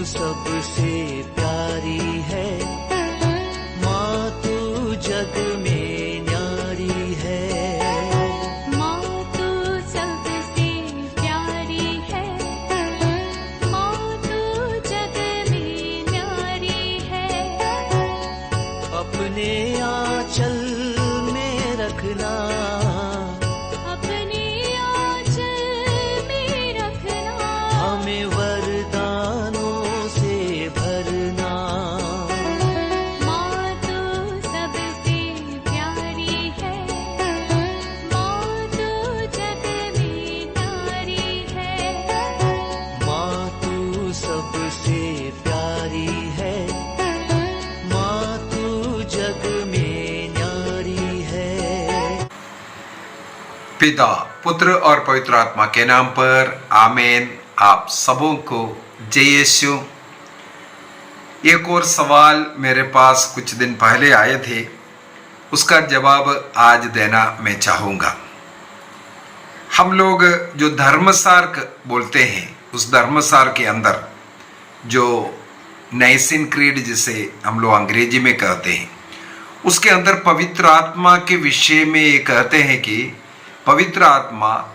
सबसे प्यारी है, माँ तू जग में न्यारी है। माँ तू सबसे प्यारी है, माँ तू जग में न्यारी है। अपने आंचल में रखना, अपने आंचल में रखना, हमें वरदानों से भरना। माँ तू सबसे प्यारी है, माँ तू जग में न्यारी है। माँ तू सबसे प्यारी है, माँ तू जग में न्यारी है। पिता, पुत्र और पवित्र आत्मा के नाम पर आमीन। आप सबों को जय यीशु। एक और सवाल मेरे पास कुछ दिन पहले आए थे, उसका जवाब आज देना मैं चाहूँगा। हम लोग जो धर्मसार बोलते हैं, उस धर्मसार के अंदर जो नाइसिन क्रीड जिसे हम लोग अंग्रेजी में कहते हैं, उसके अंदर पवित्र आत्मा के विषय में ये कहते हैं कि पवित्र आत्मा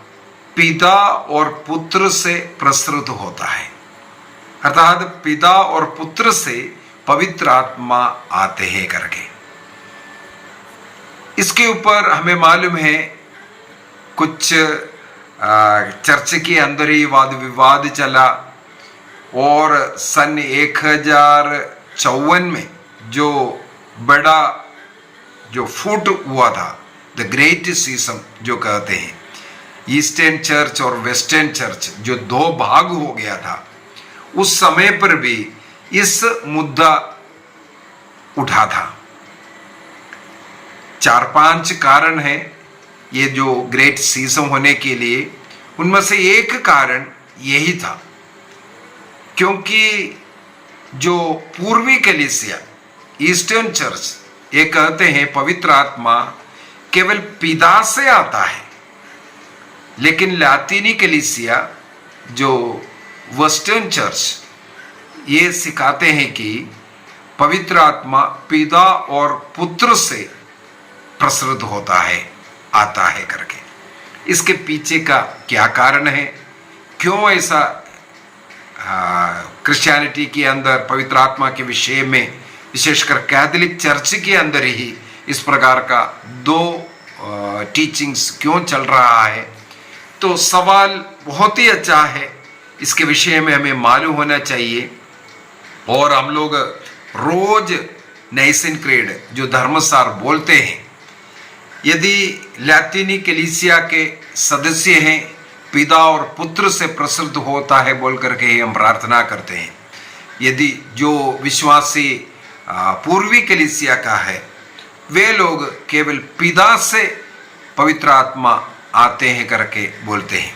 पिता और पुत्र से प्रसृत होता है, अर्थात पिता और पुत्र से पवित्र आत्मा आते हैं करके। इसके ऊपर हमें मालूम है कुछ चर्च के अंदर ही वाद विवाद चला, और सन 1054 में जो बड़ा जो फूट हुआ था, द ग्रेट सीसम जो कहते हैं, ईस्टर्न चर्च और वेस्टर्न चर्च जो दो भाग हो गया था, उस समय पर भी इस मुद्दा उठा था। 4-5 कारण है ये जो ग्रेट सीसम होने के लिए। उनमें से एक कारण यही था क्योंकि जो पूर्वी कलीसिया, ईस्टर्न चर्च, ये कहते हैं पवित्र आत्मा केवल पिता से आता है, लेकिन लातीनी कलीसिया जो वेस्टर्न चर्च, ये सिखाते हैं कि पवित्र आत्मा पिता और पुत्र से प्रसृत होता है, आता है करके। इसके पीछे का क्या कारण है, क्यों ऐसा क्रिश्चियनिटी के अंदर पवित्र आत्मा के विषय में, विशेषकर कैथोलिक चर्च के अंदर ही इस प्रकार का दो टीचिंग्स क्यों चल रहा है। तो सवाल बहुत ही अच्छा है, इसके विषय में हमें मालूम होना चाहिए। और हम लोग रोज नाइसिन क्रीड जो धर्मसार बोलते हैं, यदि लातीनी कलीसिया के सदस्य हैं, पिता और पुत्र से प्रसृत होता है बोल करके हम प्रार्थना करते हैं। यदि जो विश्वासी पूर्वी कलीसिया का है, वे लोग केवल पिता से पवित्र आत्मा आते हैं करके बोलते हैं।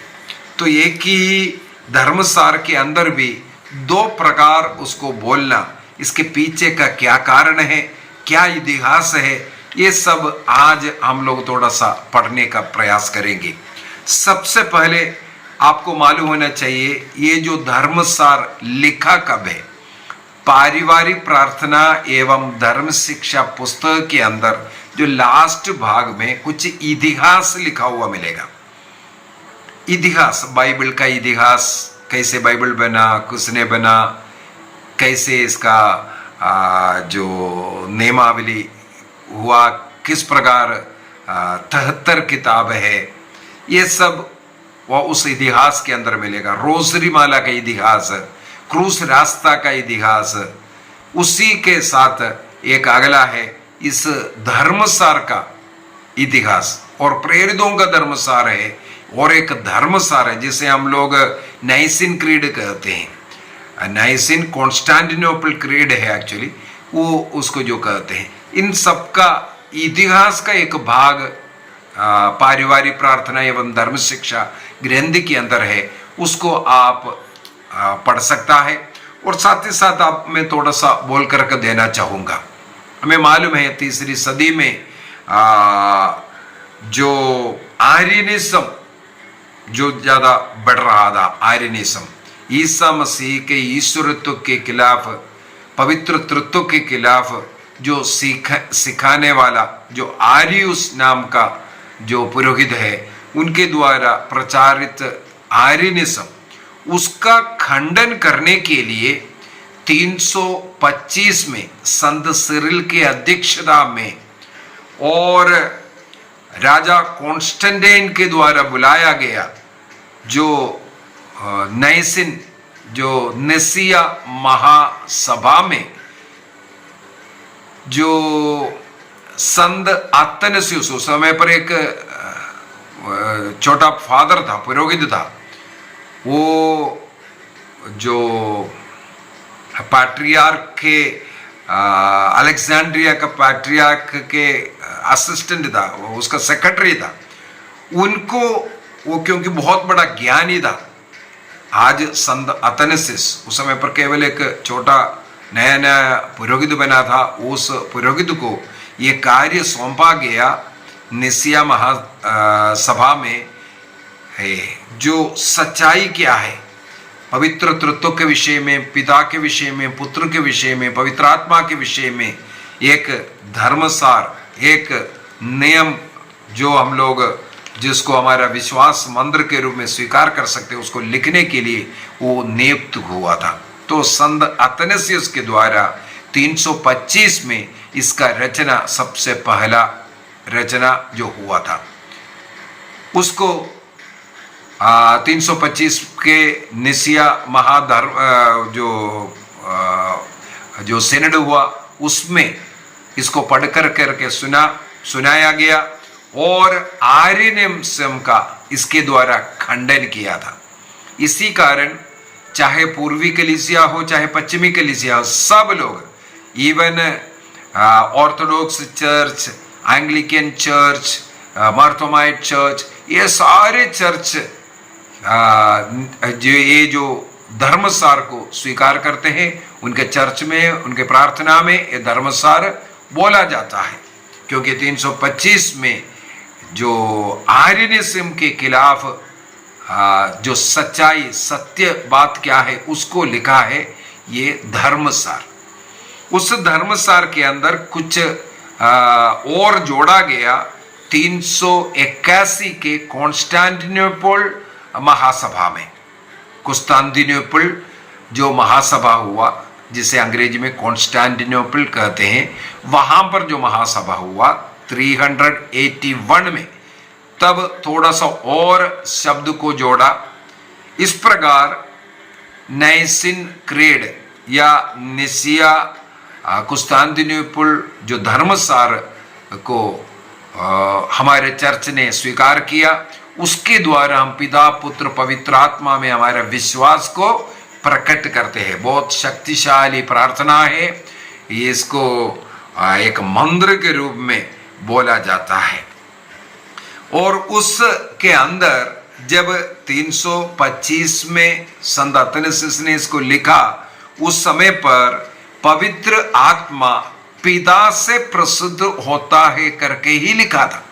तो एक ही धर्मसार के अंदर भी दो प्रकार उसको बोलना, इसके पीछे का क्या कारण है, क्या इतिहास है, ये सब आज हम लोग थोड़ा सा पढ़ने का प्रयास करेंगे। सबसे पहले आपको मालूम होना चाहिए ये जो धर्मसार लिखा कब है। पारिवारिक प्रार्थना एवं धर्म शिक्षा पुस्तक के अंदर जो लास्ट भाग में कुछ इतिहास लिखा हुआ मिलेगा। इतिहास, बाइबल का इतिहास, कैसे बाइबल बना, किसने बना, कैसे इसका जो नियमावली हुआ, किस प्रकार 73 किताब है, ये सब वह उस इतिहास के अंदर मिलेगा। रोजरी माला का इतिहास, क्रूस रास्ता का इतिहास, उसी के साथ एक अगला है इस धर्मसार का इतिहास, और प्रेरितों का धर्मसार है, और एक धर्मसार है जिसे हम लोग नाइसिन क्रीड कहते हैं। नाइसिन कॉन्स्टेंटिनोपल क्रीड है एक्चुअली, वो उसको जो कहते हैं। इन सब का इतिहास का एक भाग पारिवारिक प्रार्थना एवं धर्म शिक्षा ग्रंथ के अंदर है, उसको आप पढ़ सकता है। और साथ ही साथ आप मैं थोड़ा सा बोल करके देना चाहूँगा। हमें मालूम है 3री सदी में जो आर्यनिज्म जो ज़्यादा बढ़ रहा था, आर्यनिज्म ईसा मसीह के ईश्वरत्व के खिलाफ, पवित्र तृत्व के खिलाफ जो सिखाने वाला जो आर्यूस नाम का जो पुरोहित है, उनके द्वारा प्रचारित आर्यनिज्म, उसका खंडन करने के लिए 325 में संत सिरिल के अध्यक्षता में और राजा कॉन्स्टेंटाइन के द्वारा बुलाया गया जो नाइसिन, जो निसिया महासभा में जो संत अतनसियुस, उस समय पर एक छोटा फादर था, पुरोहित था, वो जो पैट्रियार्क के अलेक्जेंड्रिया का पैट्रियार्क के असिस्टेंट था, वो उसका सेक्रेटरी था, उनको वो क्योंकि बहुत बड़ा ज्ञानी था, आज संत अतनसिस उस समय पर केवल एक छोटा नया नया पुरोहित बना था, उस पुरोहित को ये कार्य सौंपा गया निसिया महासभा में है, जो सच्चाई क्या है पवित्र तृत्व के विषय में, पिता के विषय में, पुत्र के विषय में, पवित्र आत्मा के विषय में एक धर्मसार, एक नियम जो हम लोग जिसको हमारा विश्वास मंत्र के रूप में स्वीकार कर सकते, उसको लिखने के लिए वो नियुक्त हुआ था। तो संत अतनसियुस के द्वारा 325 में इसका रचना, सबसे पहला रचना जो हुआ था, उसको 325 के निसिया महाधर्म जो सिनड हुआ, उसमें इसको पढ़कर करके सुनाया गया और आर्यनिज्म का इसके द्वारा खंडन किया था। इसी कारण चाहे पूर्वी कलीसिया हो चाहे पश्चिमी कलीसिया हो, सब लोग, even orthodox church, Anglican church, Marthomite church, ये सारे चर्च जो धर्मसार को स्वीकार करते हैं, उनके चर्च में, उनके प्रार्थना में ये धर्मसार बोला जाता है, क्योंकि 325 में जो आर्यनिज्म के खिलाफ जो सच्चाई, सत्य बात क्या है, उसको लिखा है ये धर्मसार। उस धर्मसार के अंदर कुछ और जोड़ा गया 381 के कॉन्स्टेंटिनोपल महासभा में। कुस्तांतिनोपल जो महासभा हुआ, जिसे अंग्रेजी में कॉन्स्टेंटिनोपल कहते हैं, वहां पर जो महासभा हुआ 381 में, तब थोड़ा सा और शब्द को जोड़ा। इस प्रकार नाइसिन क्रीड या निसिया कुस्तांतिनोपल जो धर्मसार को हमारे चर्च ने स्वीकार किया, उसके द्वारा हम पिता पुत्र पवित्र आत्मा में हमारे विश्वास को प्रकट करते हैं। बहुत शक्तिशाली प्रार्थना है, ये इसको एक मंत्र के रूप में बोला जाता है। और उसके अंदर जब 325 में संत अतनसियुस ने इसको लिखा, उस समय पर पवित्र आत्मा पिता से प्रसिद्ध होता है करके ही लिखा था,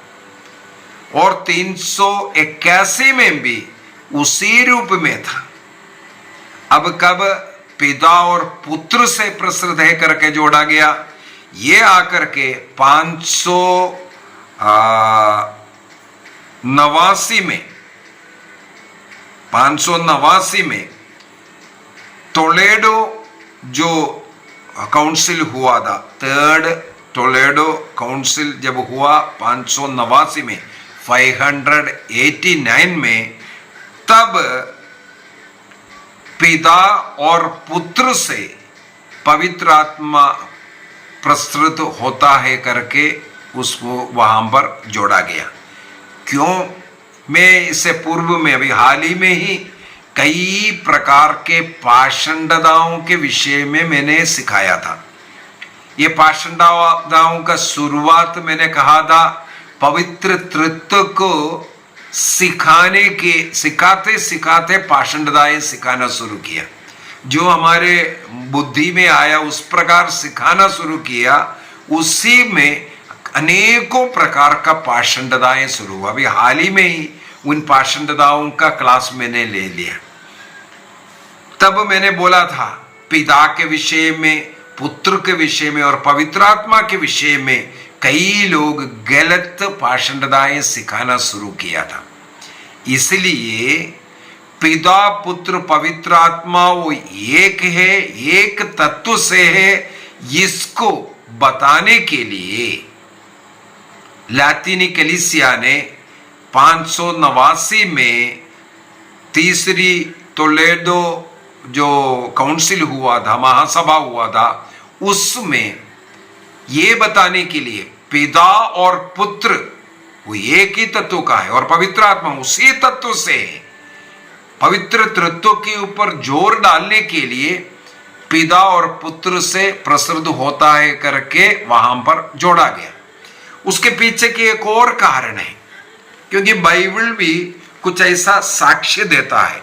और 381 में भी उसी रूप में था। अब कब पिता और पुत्र से प्रसिद्ध है करके जोड़ा गया, ये आकर के 589 में टोलेडो जो काउंसिल हुआ था, थर्ड टोलेडो काउंसिल जब हुआ 589 में, 589 में, तब पिता और पुत्र से पवित्र आत्मा प्रस्तुत होता है करके उसको वहां पर जोड़ा गया। क्यों? मैं इससे पूर्व में अभी हाल ही में ही कई प्रकार के पाषंडताओं के विषय में मैंने सिखाया था। ये पाषंडताओं का शुरुआत मैंने कहा था पवित्र तृत्व को सिखाते सिखाते पाषंडताएं सिखाना शुरू किया। जो हमारे बुद्धि में आया उस प्रकार सिखाना शुरू किया, उसी में अनेकों प्रकार का पाषंडताएं शुरू हुआ। अभी हाल ही में ही उन पाषंडताओं का क्लास मैंने ले लिया। तब मैंने बोला था पिता के विषय में, पुत्र के विषय में और पवित्र आत्मा के विषय में कई लोग गलत पाषंडताएं सिखाना शुरू किया था। इसलिए पिता पुत्र पवित्र आत्मा वो एक है, एक तत्व से है, इसको बताने के लिए लैतिनी कलीसिया ने 589 में तीसरी टोलेडो जो काउंसिल हुआ था, महासभा हुआ था, उसमें ये बताने के लिए पिता और पुत्र वो एक ही तत्व का है और पवित्र आत्मा उसी तत्व से है, पवित्र तत्व के ऊपर जोर डालने के लिए पिता और पुत्र से प्रसृत होता है करके वहां पर जोड़ा गया। उसके पीछे की एक और कारण है, क्योंकि बाइबल भी कुछ ऐसा साक्ष्य देता है।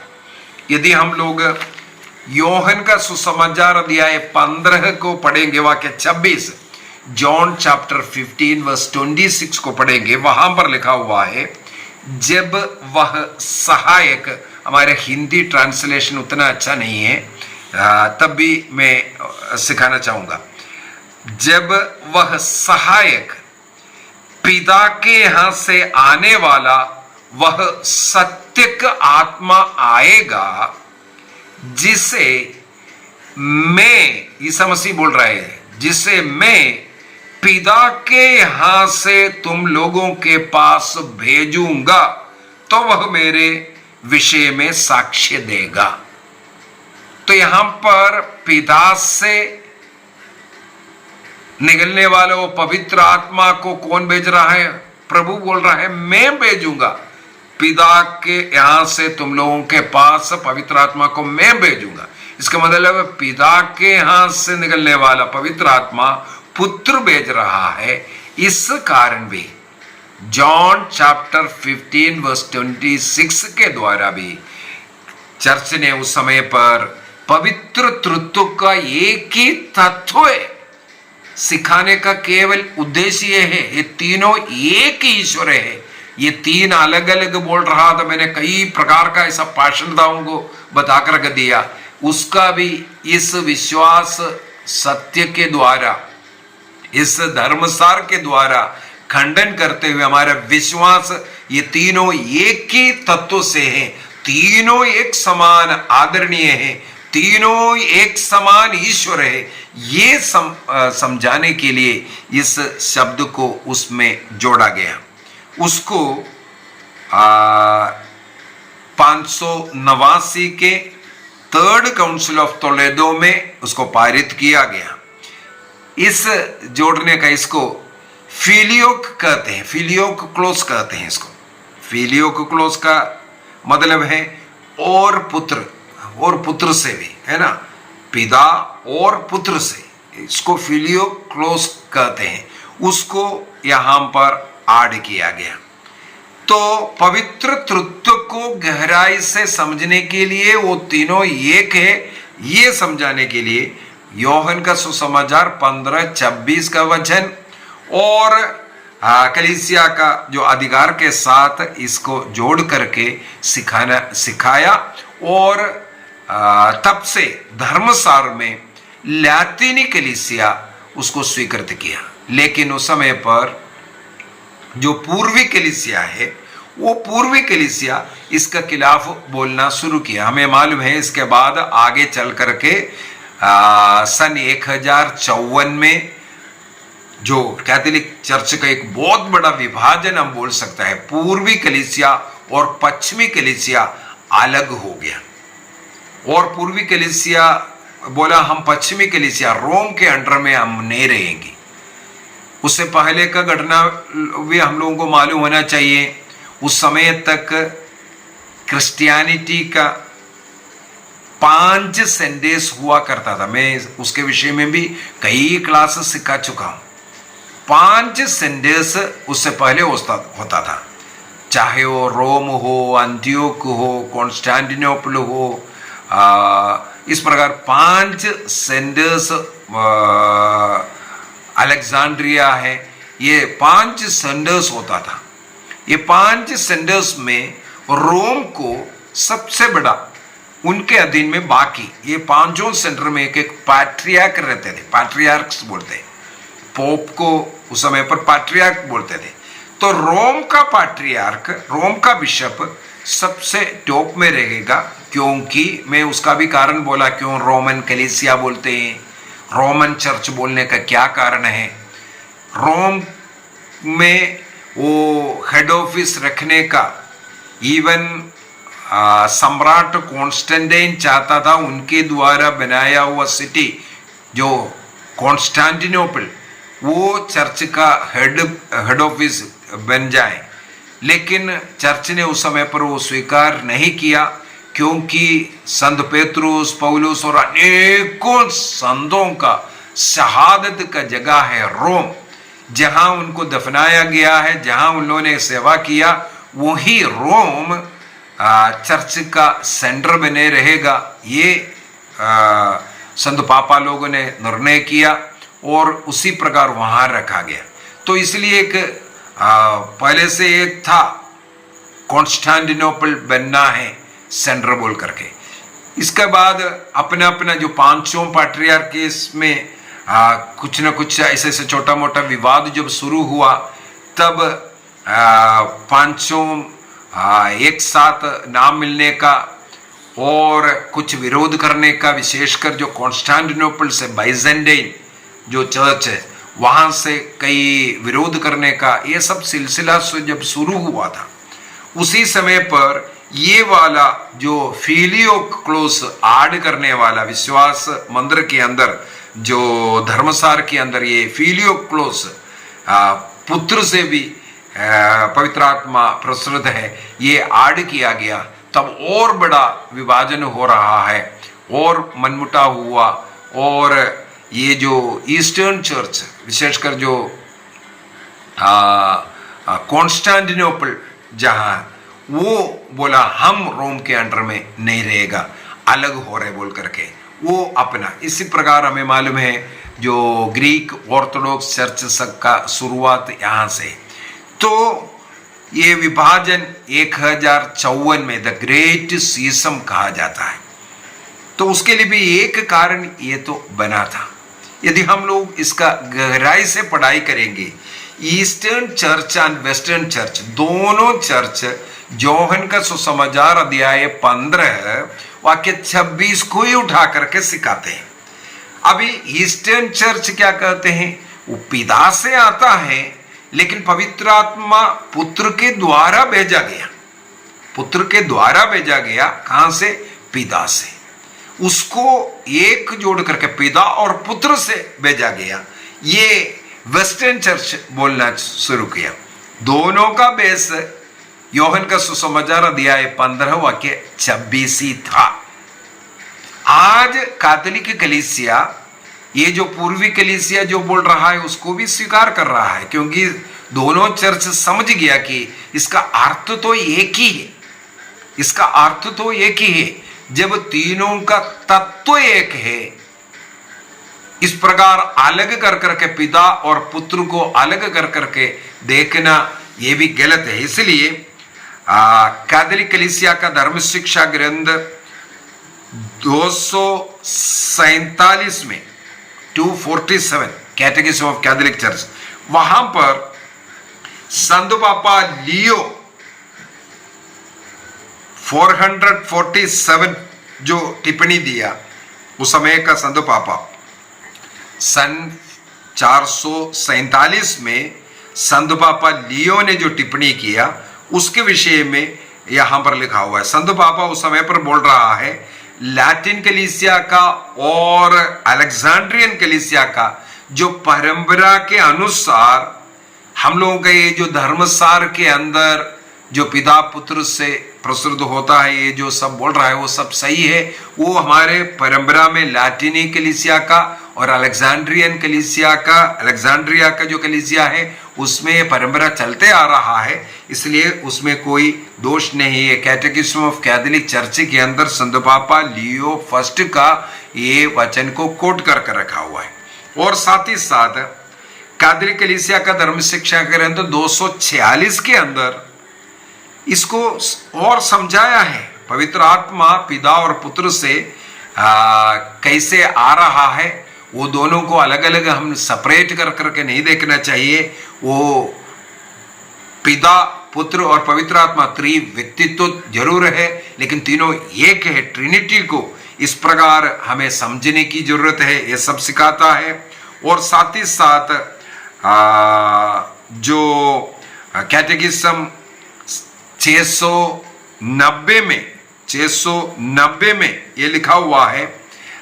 यदि हम लोग योहन का सुसमाचार अध्याय 15 को पढ़ेंगे, वाक्य 26, जॉन चैप्टर 15 वर्स 26 को पढ़ेंगे, वहां पर लिखा हुआ है, जब वह सहायक, हमारे हिंदी ट्रांसलेशन उतना अच्छा नहीं है, तब भी मैं सिखाना चाहूंगा, जब वह सहायक पिता के यहां से आने वाला वह सत्य का आत्मा आएगा, जिसे मैं, ईसा मसीह बोल रहे हैं, जिसे मैं पिता के यहां से तुम लोगों के पास भेजूंगा, तो वह मेरे विषय में साक्ष्य देगा। तो यहां पर पिता से निकलने वाले वो पवित्र आत्मा को कौन भेज रहा है? प्रभु बोल रहा है मैं भेजूंगा, पिता के यहां से तुम लोगों के पास पवित्र आत्मा को मैं भेजूंगा। इसका मतलब है पिता के यहां से निकलने वाला पवित्र आत्मा पुत्र भेज रहा है। इस कारण भी जॉन चैप्टर 15 वर्स 26 के द्वारा भी चर्च ने उस समय पर पवित्र तत्व का एक ही तत्व है सिखाने का केवल उद्देश्य है, ये तीनों एक ही ईश्वर है। ये तीन अलग अलग बोल रहा था, मैंने कई प्रकार का ऐसा पाषंडताओं को बताकर रख दिया, उसका भी इस विश्वास सत्य के द्वारा, इस धर्मसार के द्वारा खंडन करते हुए हमारा विश्वास ये तीनों एक ही तत्व से हैं, तीनों एक समान आदरणीय है, तीनों एक समान ईश्वर है, ये समझाने के लिए इस शब्द को उसमें जोड़ा गया। उसको 589 के थर्ड काउंसिल ऑफ टोलेडो में उसको पारित किया गया। इस जोड़ने का इसको फिलियोक कहते हैं, फिलियोक क्लोज कहते हैं इसको। फिलियोक क्लोज का मतलब है और पुत्र से भी, है ना, पिता और पुत्र से, इसको फिलियोक क्लोज कहते हैं। उसको यहां पर ऐड किया गया। तो पवित्र तत्व को गहराई से समझने के लिए वो तीनों एक है, ये समझाने के लिए योहन का सुसमाचार 15-26 का वचन और कलीसिया का जो अधिकार के साथ इसको जोड़ करके सिखाया और तब से धर्मसार में लैतिनी कलीसिया उसको स्वीकृत किया। लेकिन उस समय पर जो पूर्वी कलीसिया है, वो पूर्वी कलीसिया इसका खिलाफ बोलना शुरू किया। हमें मालूम है इसके बाद आगे चल करके सन 1054 में जो कैथोलिक चर्च का एक बहुत बड़ा विभाजन हम बोल सकता है, पूर्वी कलीसिया और पश्चिमी कलीसिया अलग हो गया। और पूर्वी कलीसिया बोला हम पश्चिमी कलीसिया रोम के अंडर में हम नहीं रहेंगे। उससे पहले का घटना भी हम लोगों को मालूम होना चाहिए। उस समय तक क्रिश्चियनिटी का 5 संदेश हुआ करता था। मैं उसके विषय में भी कई क्लास सिखा चुका हूं। 5 संदेश उससे पहले होता था, चाहे वो रोम हो, अंत्योक हो, कॉन्स्टेंटिनोपल हो, इस प्रकार 5 संदेश, अलेक्जेंड्रिया है, ये 5 संदेश होता था। ये 5 संदेश में रोम को सबसे बड़ा उनके अधीन में बाकी ये पांचों सेंटर में एक पैट्रियार्क रहते थे, पैट्रियार्क्स बोलते हैं। पोप को उस समय पर पैट्रियार्क बोलते थे। तो रोम का पैट्रियार्क, रोम का बिशप सबसे टॉप में रहेगा, क्योंकि मैं उसका भी कारण बोला क्यों रोमन कलीसिया बोलते हैं, रोमन चर्च बोलने का क्या कारण है। रोम में वो हेड ऑफिस रखने का इवन सम्राट कॉन्स्टेंटाइन चाहता था उनके द्वारा बनाया हुआ सिटी जो कॉन्स्टेंटिनोपल वो चर्च का हेड ऑफिस बन जाए, लेकिन चर्च ने उस समय पर वो स्वीकार नहीं किया, क्योंकि संत पेत्रुस, पौलुस और अनेकों संतों का शहादत का जगह है रोम, जहां उनको दफनाया गया है, जहां उन्होंने सेवा किया, वही रोम चर्च का सेंटर बने रहेगा। ये संत पापा लोगों ने निर्णय किया और उसी प्रकार वहां रखा गया। तो इसलिए एक पहले से एक था कॉन्स्टेंटिनोपल बनना है सेंटर बोल करके। इसके बाद अपना अपना जो पांचों पैट्रियार्क में कुछ न कुछ ऐसे ऐसे छोटा मोटा विवाद जब शुरू हुआ, तब पांचों एक साथ नाम मिलने का और कुछ विरोध करने का, विशेषकर जो कॉन्स्टेंटिनोपल से बाइजेंटाइन जो चर्च है वहां से कई विरोध करने का, ये सब सिलसिला जब शुरू हुआ था, उसी समय पर ये वाला जो फिलियोक्लोस ऐड करने वाला विश्वास मंदिर के अंदर, जो धर्मसार के अंदर ये फिलियोक्लोस पुत्र से भी पवित्र आत्मा प्रसृत है, ये ऐड किया गया। तब और बड़ा विभाजन हो रहा है और मनमुटाव हुआ, और ये जो ईस्टर्न चर्च विशेषकर जो कॉन्स्टेंटिनोपल जहां, वो बोला हम रोम के अंडर में नहीं रहेगा, अलग हो रहे बोल करके वो अपना। इसी प्रकार हमें मालूम है जो ग्रीक ऑर्थोडॉक्स चर्च का शुरुआत यहाँ से। तो ये विभाजन 1054 में द ग्रेट सीसम कहा जाता है। तो उसके लिए भी एक कारण ये तो बना था। यदि हम लोग इसका गहराई से पढ़ाई करेंगे, eastern church and western church दोनों चर्च जोहन का सुसमाचार अध्याय 15 वाक्य 26 को ही उठा करके सिखाते हैं। अभी ईस्टर्न चर्च क्या कहते हैं, वो पिता से आता है, लेकिन पवित्र आत्मा पुत्र के द्वारा भेजा गया, पुत्र के द्वारा भेजा गया। कहां से? पिता से। उसको एक जोड़ करके पिता और पुत्र से भेजा गया। ये वेस्टर्न चर्च बोलना शुरू किया। दोनों का बेस योहन का सुसमाचार अध्याय 15 वाक्य 26 ही था। आज कैथोलिक कलीसिया, ये जो पूर्वी कलीसिया जो बोल रहा है उसको भी स्वीकार कर रहा है, क्योंकि दोनों चर्च समझ गया कि इसका अर्थ तो एक ही है, इसका अर्थ तो एक ही है। जब तीनों का तत्व एक है, इस प्रकार अलग कर करके पिता और पुत्र को अलग कर करके देखना यह भी गलत है। इसलिए कैथोलिक कलीसिया का धर्म शिक्षा ग्रंथ 247 में 247 कैटेकिज्म ऑफ कैथोलिक चर्च, वहां पर संत पापा लियो 447 जो टिप्पणी दिया, उस समय का संत पापा सन 447 में संत पापा लियो ने जो टिप्पणी किया उसके विषय में यहां पर लिखा हुआ है। संत पापा उस समय पर बोल रहा है, लैटिन कलीसिया का और अलेक्जेंड्रियन कलीसिया का जो परंपरा के अनुसार हम लोगों का ये जो धर्मसार के अंदर जो पिता पुत्र से प्रसुद्ध होता है, ये जो सब बोल रहा है वो सब सही है। वो हमारे परंपरा में लैटिनी कलीसिया का और अलेक्जेंड्रियन कलीसिया का, अलेक्जेंड्रिया का जो कलीसिया है उसमें ये परंपरा चलते आ रहा है, इसलिए उसमें कोई दोष नहीं है। कैटेकिज्म ऑफ कैथोलिक चर्च के अंदर संत पापा लियो फर्स्ट का ये वचन को कोट करके रखा हुआ है। और साथ ही साथ कैथोलिक कलीसिया का धर्म शिक्षा ग्रंथ 246 के अंदर इसको और समझाया है पवित्र आत्मा पिता और पुत्र से कैसे आ रहा है, वो दोनों को अलग अलग हम सेपरेट कर करके नहीं देखना चाहिए। वो पिता पुत्र और पवित्र आत्मा व्यक्तित्व जरूर है, लेकिन तीनों एक है। ट्रिनिटी को इस प्रकार हमें समझने की जरूरत है, ये सब सिखाता है। और साथ ही साथ जो कैटेकिज्म 690 में ये लिखा हुआ है,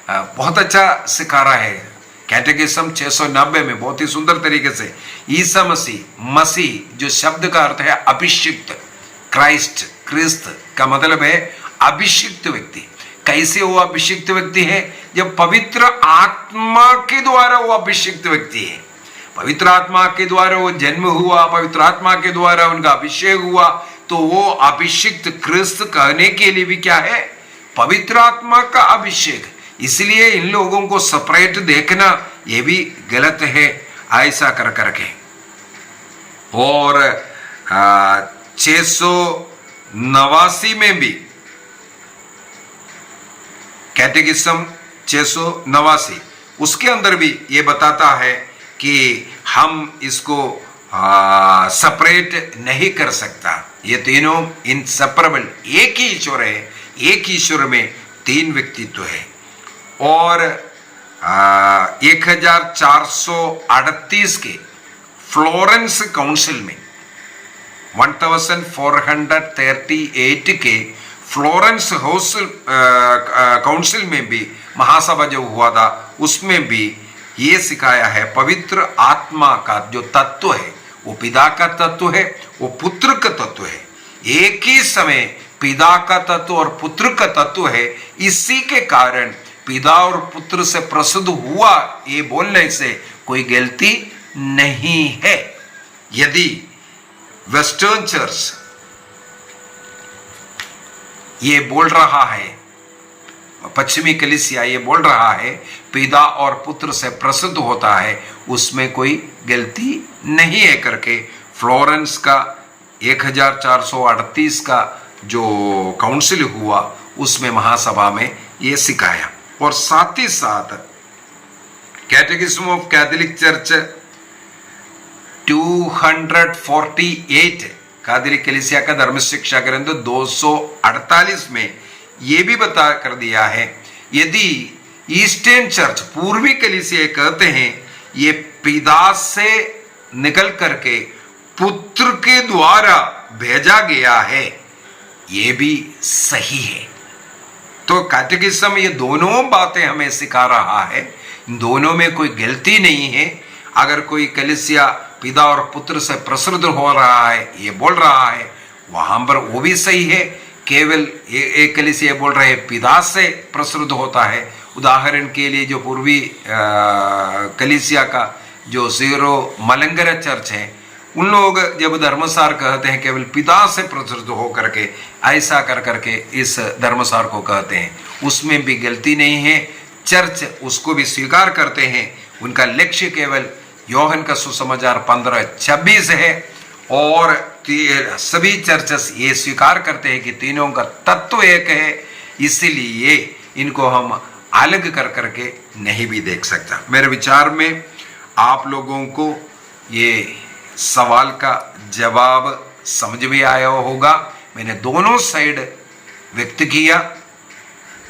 बहुत अच्छा सिखा रहा है। कैटेकिज्म 690 में बहुत ही सुंदर तरीके से ईसा मसीह जो शब्द का अर्थ है अभिषिक्त, क्रिस्त का मतलब है अभिषिक्त व्यक्ति। कैसे वो अभिषिक्त व्यक्ति है? जब पवित्र आत्मा के द्वारा वो अभिषिक्त व्यक्ति है। पवित्र आत्मा के द्वारा वो जन्म हुआ, पवित्र आत्मा के द्वारा उनका अभिषेक हुआ, तो वो अभिषिक्त क्रिस्त कहने के लिए भी क्या है? पवित्र आत्मा का अभिषेक। इसलिए इन लोगों को सेपरेट देखना ये भी गलत है, ऐसा कर करके। और 689 में भी कैटेकिज्म 689 उसके अंदर भी ये बताता है कि हम इसको सेपरेट नहीं कर सकता। ये तीनों इनसेपरेबल, एक ही ईश्वर है, एक ईश्वर में तीन व्यक्तित्व है। और 1438 के फ्लोरेंस काउंसिल में 1438 के फ्लोरेंस काउंसिल में भी महासभा जो हुआ था, उसमें भी ये सिखाया है पवित्र आत्मा का जो तत्व है वो पिता का तत्व है, वो पुत्र का तत्व है। एक ही समय पिता का तत्व और पुत्र का तत्व है। इसी के कारण पिता और पुत्र से प्रसिद्ध हुआ ये बोलने से कोई गलती नहीं है। यदि वेस्टर्न चर्च ये बोल रहा है, पश्चिमी कलीसिया ये बोल रहा है पिता और पुत्र से प्रसिद्ध होता है, उसमें कोई गलती नहीं है करके फ्लोरेंस का 1438 का जो काउंसिल हुआ उसमें महासभा में ये सिखाया। और साथ ही साथ कैटेकिज्म ऑफ कैथोलिक चर्च 248 कैथोलिक कलीसिया का धर्म शिक्षा ग्रंथ 248 में ये भी बता कर दिया है, यदि ईस्टर्न चर्च पूर्वी कलीसिया कहते हैं ये पिता से निकल करके पुत्र के द्वारा भेजा गया है, ये भी सही है। तो कैटेकिज्म ये दोनों बातें हमें सिखा रहा है, दोनों में कोई गलती नहीं है। अगर कोई कलीसिया पिता और पुत्र से प्रसिद्ध हो रहा है, ये बोल रहा है, वहां पर वो भी सही है। केवल एक कलीसिया बोल रहे हैं पिता से प्रसिद्ध होता है। उदाहरण के लिए जो पूर्वी कलीसिया का जो सीरो मलंगरा चर्च है, उन लोग जब धर्मसार कहते हैं केवल पिता से प्रसिद्ध हो करके, ऐसा कर करके इस धर्मसार को कहते हैं, उसमें भी गलती नहीं है। चर्च उसको भी स्वीकार करते हैं। उनका लक्ष्य केवल योहन का सुसमाचार 15:26 है। और सभी चर्चेस ये स्वीकार करते हैं कि तीनों का तत्व एक है, इसीलिए इनको हम अलग कर करके नहीं भी देख सकता। मेरे विचार में आप लोगों को ये सवाल का जवाब समझ में आया होगा। मैंने दोनों साइड व्यक्त किया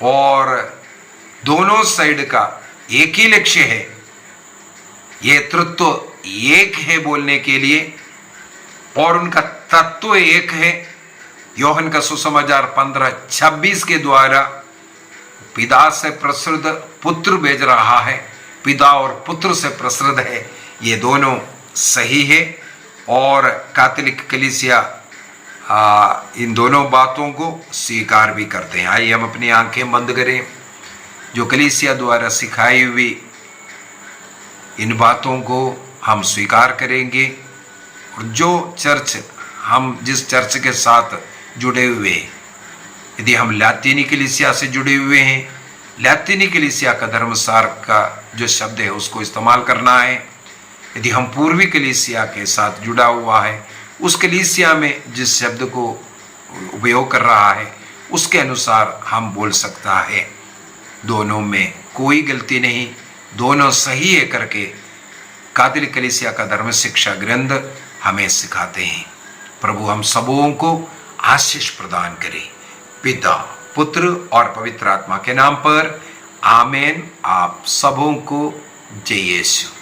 और दोनों साइड का एक ही लक्ष्य है, ये तत्व एक है बोलने के लिए, और उनका तत्व एक है। योहन का सुसमाचार 15:26 के द्वारा पिता से प्रसिद्ध पुत्र भेज रहा है, पिता और पुत्र से प्रसिद्ध है, ये दोनों सही है। और कैथोलिक कलीसिया इन दोनों बातों को स्वीकार भी करते हैं। आइए हम अपनी आंखें बंद करें। जो कलीसिया द्वारा सिखाई हुई इन बातों को हम स्वीकार करेंगे, और जो चर्च हम जिस चर्च के साथ जुड़े हुए हैं, यदि हम लैतीनी कलीसिया से जुड़े हुए हैं, लैतीनी कलीसिया का धर्मसार का जो शब्द है उसको इस्तेमाल करना है। यदि हम पूर्वी कलीसिया के साथ जुड़ा हुआ है, उस कलीसिया में जिस शब्द को उपयोग कर रहा है उसके अनुसार हम बोल सकता है। दोनों में कोई गलती नहीं, दोनों सही है करके कैथोलिक कलीसिया का धर्म शिक्षा ग्रंथ हमें सिखाते हैं। प्रभु हम सबों को आशीष प्रदान करे, पिता, पुत्र और पवित्र आत्मा के नाम पर आमेन। आप सबों को जय यीशु।